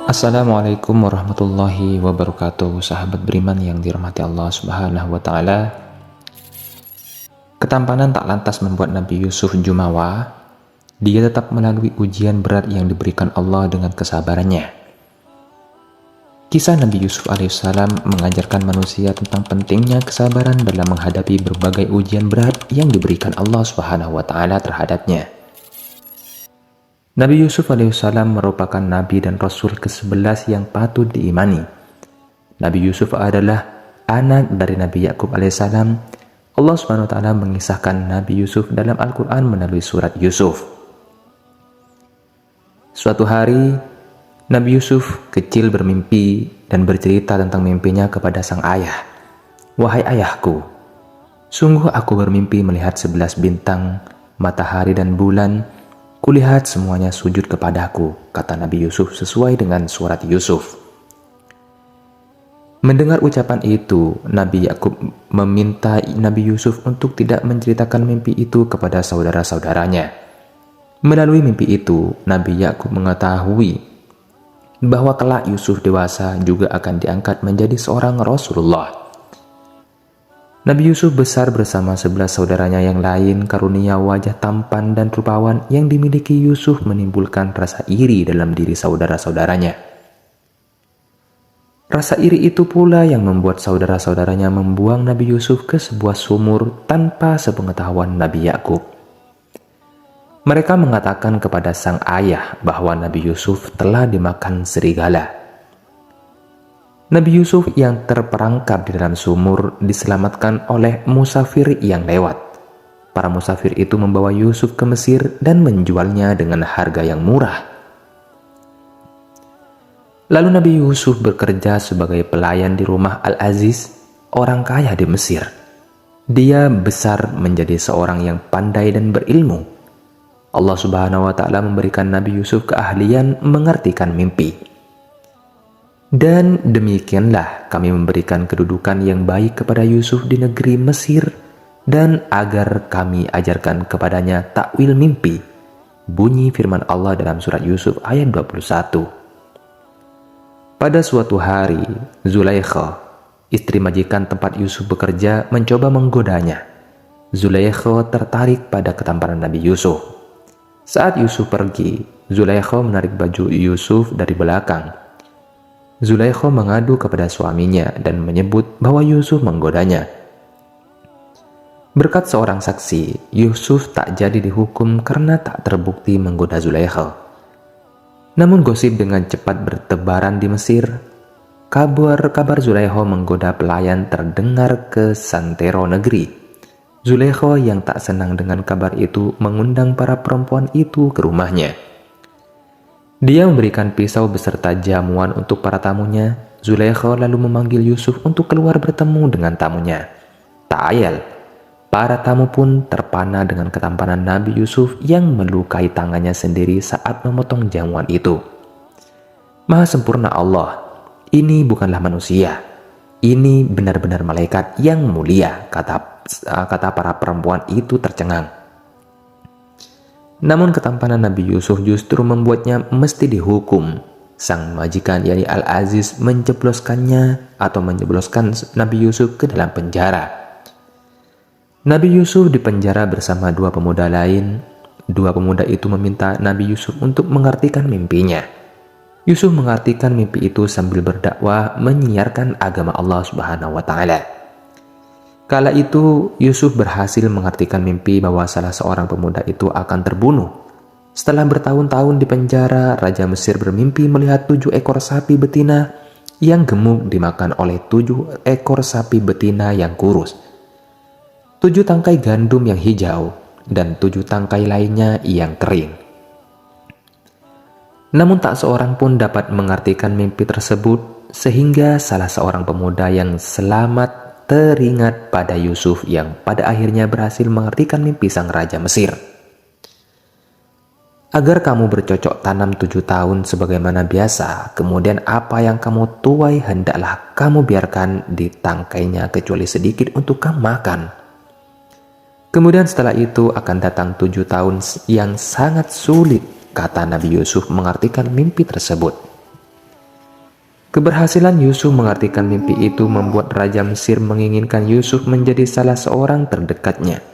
Assalamualaikum warahmatullahi wabarakatuh, sahabat beriman yang dirahmati Allah Subhanahu wa Ta'ala. Ketampanan tak lantas membuat Nabi Yusuf jumawa. Dia tetap melalui ujian berat yang diberikan Allah dengan kesabarannya. Kisah Nabi Yusuf alaihissalam mengajarkan manusia tentang pentingnya kesabaran dalam menghadapi berbagai ujian berat yang diberikan Allah Subhanahu wa Ta'ala terhadapnya. Nabi Yusuf alaihissalam merupakan nabi dan rasul ke-11 yang patut diimani. Nabi Yusuf adalah anak dari Nabi Yakub alaihissalam. Allah Subhanahu wa Ta'ala mengisahkan Nabi Yusuf dalam Al-Quran melalui surat Yusuf. Suatu hari, Nabi Yusuf kecil bermimpi dan bercerita tentang mimpinya kepada sang ayah. "Wahai ayahku, sungguh aku bermimpi melihat 11 bintang, matahari dan bulan. Kulihat semuanya sujud kepadaku," kata Nabi Yusuf sesuai dengan surat Yusuf. Mendengar ucapan itu, Nabi Yakub meminta Nabi Yusuf untuk tidak menceritakan mimpi itu kepada saudara-saudaranya. Melalui mimpi itu, Nabi Yakub mengetahui bahwa kelak Yusuf dewasa juga akan diangkat menjadi seorang Rasulullah. Nabi Yusuf besar bersama 11 saudaranya yang lain. Karunia wajah tampan dan rupawan yang dimiliki Yusuf menimbulkan rasa iri dalam diri saudara-saudaranya. Rasa iri itu pula yang membuat saudara-saudaranya membuang Nabi Yusuf ke sebuah sumur tanpa sepengetahuan Nabi Yakub. Mereka mengatakan kepada sang ayah bahwa Nabi Yusuf telah dimakan serigala. Nabi Yusuf yang terperangkap di dalam sumur diselamatkan oleh musafir yang lewat. Para musafir itu membawa Yusuf ke Mesir dan menjualnya dengan harga yang murah. Lalu Nabi Yusuf bekerja sebagai pelayan di rumah Al-Aziz, orang kaya di Mesir. Dia besar menjadi seorang yang pandai dan berilmu. Allah Subhanahu wa Ta'ala memberikan Nabi Yusuf keahlian mengartikan mimpi. Dan demikianlah kami memberikan kedudukan yang baik kepada Yusuf di negeri Mesir, dan agar kami ajarkan kepadanya takwil mimpi. Bunyi firman Allah dalam surat Yusuf ayat 21. Pada suatu hari, Zulaikha, istri majikan tempat Yusuf bekerja, mencoba menggodanya. Zulaikha tertarik pada ketampanan Nabi Yusuf. Saat Yusuf pergi, Zulaikha menarik baju Yusuf dari belakang. Zulaikha mengadu kepada suaminya dan menyebut bahwa Yusuf menggodanya. Berkat seorang saksi, Yusuf tak jadi dihukum karena tak terbukti menggoda Zulaikha. Namun gosip dengan cepat bertebaran di Mesir. Kabar Zulaikha menggoda pelayan terdengar ke santero negeri. Zulaikha yang tak senang dengan kabar itu mengundang para perempuan itu ke rumahnya. Dia memberikan pisau beserta jamuan untuk para tamunya. Zulaikha lalu memanggil Yusuf untuk keluar bertemu dengan tamunya. Tak ayal, para tamu pun terpana dengan ketampanan Nabi Yusuf yang melukai tangannya sendiri saat memotong jamuan itu. Maha sempurna Allah, ini bukanlah manusia. Ini benar-benar malaikat yang mulia, kata para perempuan itu tercengang. Namun ketampanan Nabi Yusuf justru membuatnya mesti dihukum. Sang majikan yakni Al-Aziz menjebloskan Nabi Yusuf ke dalam penjara. Nabi Yusuf dipenjara bersama dua pemuda lain. Dua pemuda itu meminta Nabi Yusuf untuk mengartikan mimpinya. Yusuf mengartikan mimpi itu sambil berdakwah menyiarkan agama Allah Subhanahu wa Ta'ala. Kala itu, Yusuf berhasil mengartikan mimpi bahwa salah seorang pemuda itu akan terbunuh. Setelah bertahun-tahun di penjara, Raja Mesir bermimpi melihat 7 ekor sapi betina yang gemuk dimakan oleh 7 ekor sapi betina yang kurus, 7 tangkai gandum yang hijau, dan 7 tangkai lainnya yang kering. Namun tak seorang pun dapat mengartikan mimpi tersebut, sehingga salah seorang pemuda yang selamat teringat pada Yusuf yang pada akhirnya berhasil mengartikan mimpi sang Raja Mesir. "Agar kamu bercocok tanam 7 tahun sebagaimana biasa, kemudian apa yang kamu tuai hendaklah kamu biarkan di tangkainya kecuali sedikit untuk kamu makan. Kemudian setelah itu akan datang 7 tahun yang sangat sulit," kata Nabi Yusuf mengartikan mimpi tersebut. Keberhasilan Yusuf mengartikan mimpi itu membuat Raja Mesir menginginkan Yusuf menjadi salah seorang terdekatnya.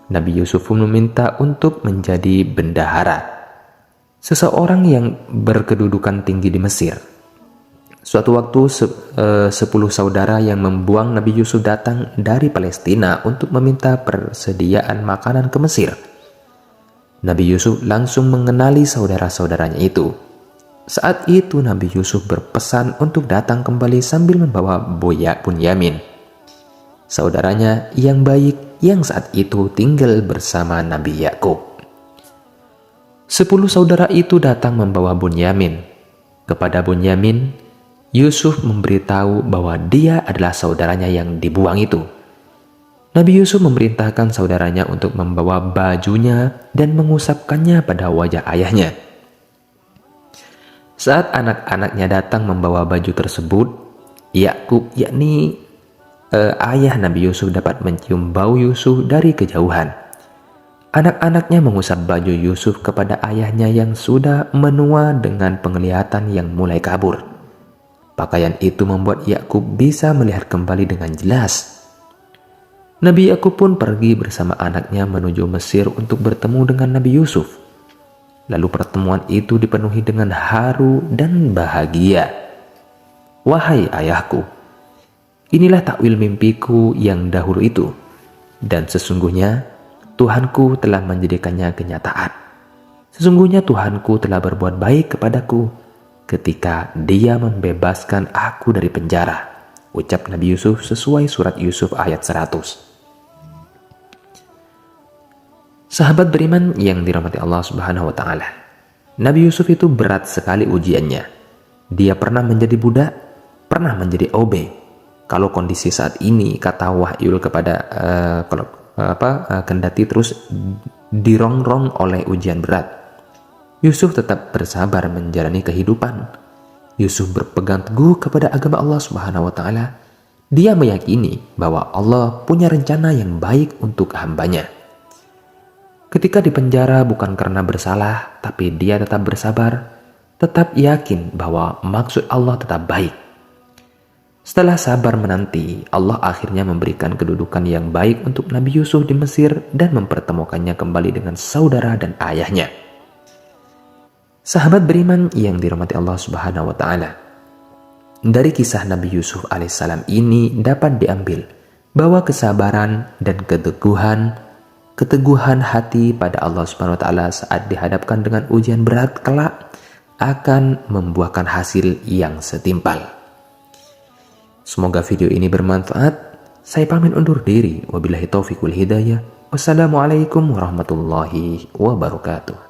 Nabi Yusuf pun meminta untuk menjadi bendahara, seseorang yang berkedudukan tinggi di Mesir. Suatu waktu 10 saudara yang membuang Nabi Yusuf datang dari Palestina untuk meminta persediaan makanan ke Mesir. Nabi Yusuf langsung mengenali saudara-saudaranya itu. Saat itu Nabi Yusuf berpesan untuk datang kembali sambil membawa Bunyamin, saudaranya yang baik yang saat itu tinggal bersama Nabi Yakub. 10 saudara itu datang membawa Bunyamin. Kepada Bunyamin, Yusuf memberitahu bahwa dia adalah saudaranya yang dibuang itu. Nabi Yusuf memerintahkan saudaranya untuk membawa bajunya dan mengusapkannya pada wajah ayahnya. Saat anak-anaknya datang membawa baju tersebut, Yakub yakni ayah Nabi Yusuf dapat mencium bau Yusuf dari kejauhan. Anak-anaknya mengusap baju Yusuf kepada ayahnya yang sudah menua dengan penglihatan yang mulai kabur. Pakaian itu membuat Yakub bisa melihat kembali dengan jelas. Nabi Yakub pun pergi bersama anaknya menuju Mesir untuk bertemu dengan Nabi Yusuf. Lalu pertemuan itu dipenuhi dengan haru dan bahagia. Wahai ayahku, inilah takwil mimpiku yang dahulu itu, dan sesungguhnya Tuhanku telah menjadikannya kenyataan. Sesungguhnya Tuhanku telah berbuat baik kepadaku ketika Dia membebaskan aku dari penjara, ucap Nabi Yusuf sesuai surat Yusuf ayat 100. Sahabat beriman yang dirahmati Allah Subhanahu wa taala. Nabi Yusuf itu berat sekali ujiannya. Dia pernah menjadi budak, pernah menjadi OB. Kalau kondisi saat ini kata Wahyul kepada kendati terus dirongrong oleh ujian berat, Yusuf tetap bersabar menjalani kehidupan. Yusuf berpegang teguh kepada agama Allah Subhanahu wa taala. Dia meyakini bahwa Allah punya rencana yang baik untuk hambanya. Ketika di penjara bukan karena bersalah, tapi dia tetap bersabar, tetap yakin bahwa maksud Allah tetap baik. Setelah sabar menanti, Allah akhirnya memberikan kedudukan yang baik untuk Nabi Yusuf di Mesir dan mempertemukannya kembali dengan saudara dan ayahnya. Sahabat beriman yang dirahmati Allah Subhanahu wa taala. Dari kisah Nabi Yusuf alaihissalam ini dapat diambil bahwa kesabaran dan keteguhan hati pada Allah Subhanahu wa taala saat dihadapkan dengan ujian berat kelak akan membuahkan hasil yang setimpal. Semoga video ini bermanfaat. Saya pamit undur diri. Wabillahi taufiq wal hidayah. Wassalamualaikum warahmatullahi wabarakatuh.